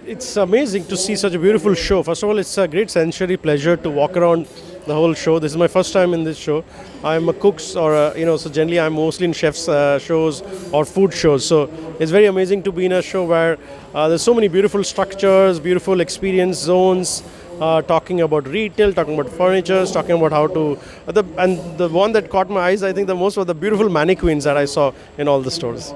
It's amazing to see such a beautiful show. First of all, it's a great sensory pleasure to walk around the whole show. This is my first time in this show. I'm a cooks or so generally I'm mostly in chefs shows or food shows. So it's very amazing to be in a show where there's so many beautiful structures, beautiful experience zones. Talking about retail, talking about furniture, talking about how to and the one that caught my eyes, I think the most, were the beautiful mannequins that I saw in all the stores.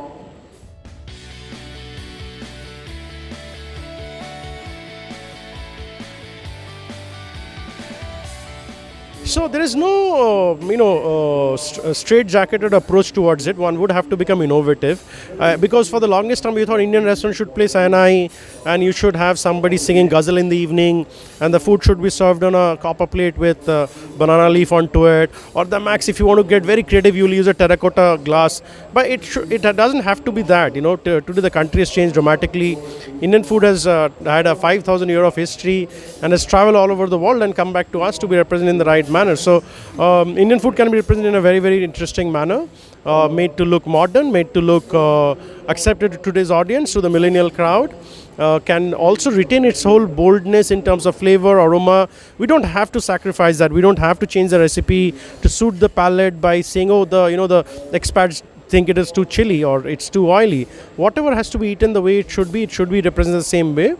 So there is no, straight-jacketed approach towards it. One would have to become innovative, because for the longest time we thought Indian restaurants should play Sahnai, and you should have somebody singing ghazal in the evening, and the food should be served on a copper plate with banana leaf onto it, or the max if you want to get very creative, you'll use a terracotta glass. But it doesn't have to be that. Today the country has changed dramatically. Indian food has had a 5,000 year of history and has traveled all over the world and come back to us to be represented in the right manner. So Indian food can be represented in a very, very interesting manner, made to look modern, made to look accepted to today's audience, to the millennial crowd. Can also retain its whole boldness in terms of flavor, aroma. We don't have to sacrifice that. We don't have to change the recipe to suit the palate by saying, oh, the expats think it is too chilly or it's too oily. Whatever has to be eaten the way it should be represented the same way.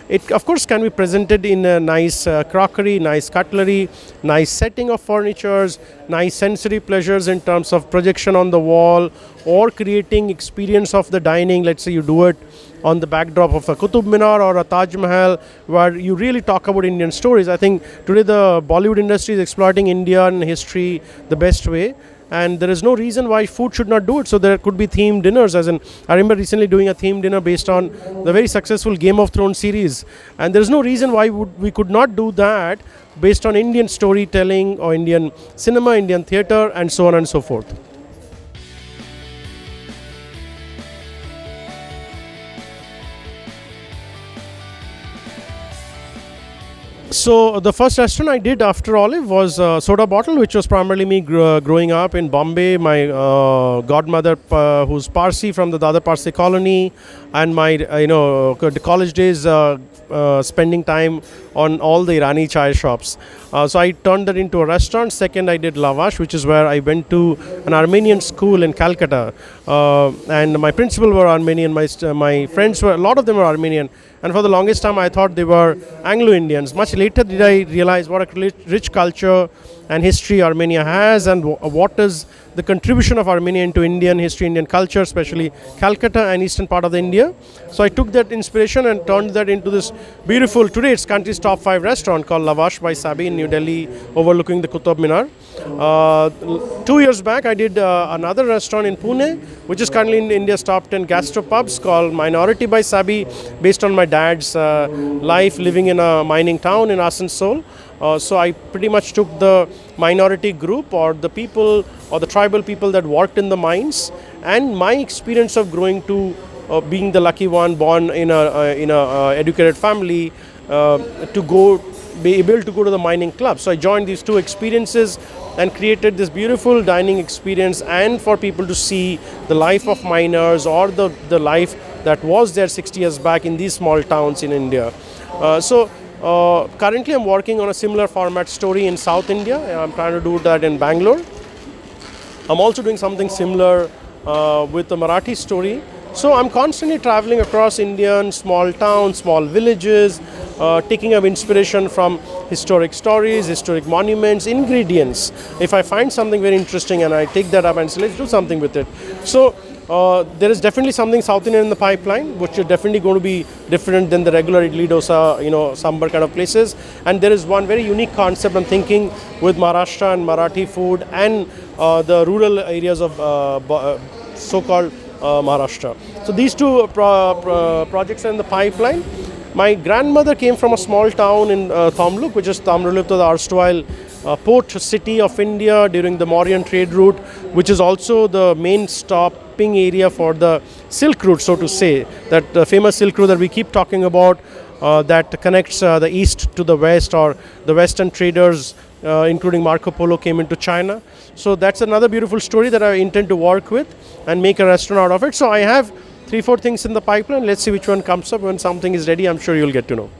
It of course can be presented in a nice crockery, nice cutlery, nice setting of furnitures, nice sensory pleasures in terms of projection on the wall, or creating experience of the dining. Let's say you do it on the backdrop of a Qutub Minar or a Taj Mahal, where you really talk about Indian stories. I think today the Bollywood industry is exploiting Indian history the best way, and there is no reason why food should not do it. So there could be themed dinners, as in I remember recently doing a themed dinner based on the very successful Game of Thrones series, and there is no reason why we could not do that based on Indian storytelling or Indian cinema, Indian theatre, and so on and so forth. So the first restaurant I did after Olive was Soda Bottle, which was primarily me growing up in Bombay. My godmother, who's Parsi from the Dada Parsi colony, and my the college days spending time on all the Irani chai shops. So I turned that into a restaurant. Second, I did Lavash, which is where I went to an Armenian school in Calcutta, and my principal were Armenian. My friends were, a lot of them were Armenian. And for the longest time, I thought they were Anglo-Indians. Much later did I realize what a rich culture and history Armenia has, and what is the contribution of Armenia into Indian history, Indian culture, especially Calcutta and eastern part of India. So I took that inspiration and turned that into this beautiful, today it's country's top 5 restaurant called Lavash by Sabi in New Delhi, overlooking the Qutub Minar. 2 years back, I did another restaurant in Pune, which is currently in India's top 10 gastropubs, called Minority by Sabi, based on my dad's life living in a mining town in Asansol. So I pretty much took the minority group, or the people or the tribal people that worked in the mines, and my experience of growing to being the lucky one born in a educated family, to be able to go to the mining club. So I joined these two experiences and created this beautiful dining experience, and for people to see the life of miners, or the life that was there 60 years back in these small towns in India. Currently I'm working on a similar format story in South India. I'm trying to do that in Bangalore. I'm also doing something similar with the Marathi story. So I'm constantly traveling across Indian small towns, small villages, taking up inspiration from historic stories, historic monuments, ingredients. If I find something very interesting and I take that up and say, let's do something with it. So there is definitely something South Indian in the pipeline, which is definitely going to be different than the regular idli dosa, sambar kind of places. And there is one very unique concept I'm thinking with Maharashtra and Marathi food, and the rural areas of so-called Maharashtra. So these two projects are in the pipeline. My grandmother came from a small town in Tamluk, which is Tamralipta, the erstwhile port city of India during the Mauryan trade route, which is also the main stopping area for the Silk Route, so to say, that the famous Silk Route that we keep talking about, that connects the east to the west, or the western traders, including Marco Polo, came into China. So that's another beautiful story that I intend to work with and make a restaurant out of it. So I have 3-4 things in the pipeline. Let's see which one comes up. When something is ready, I'm sure you'll get to know.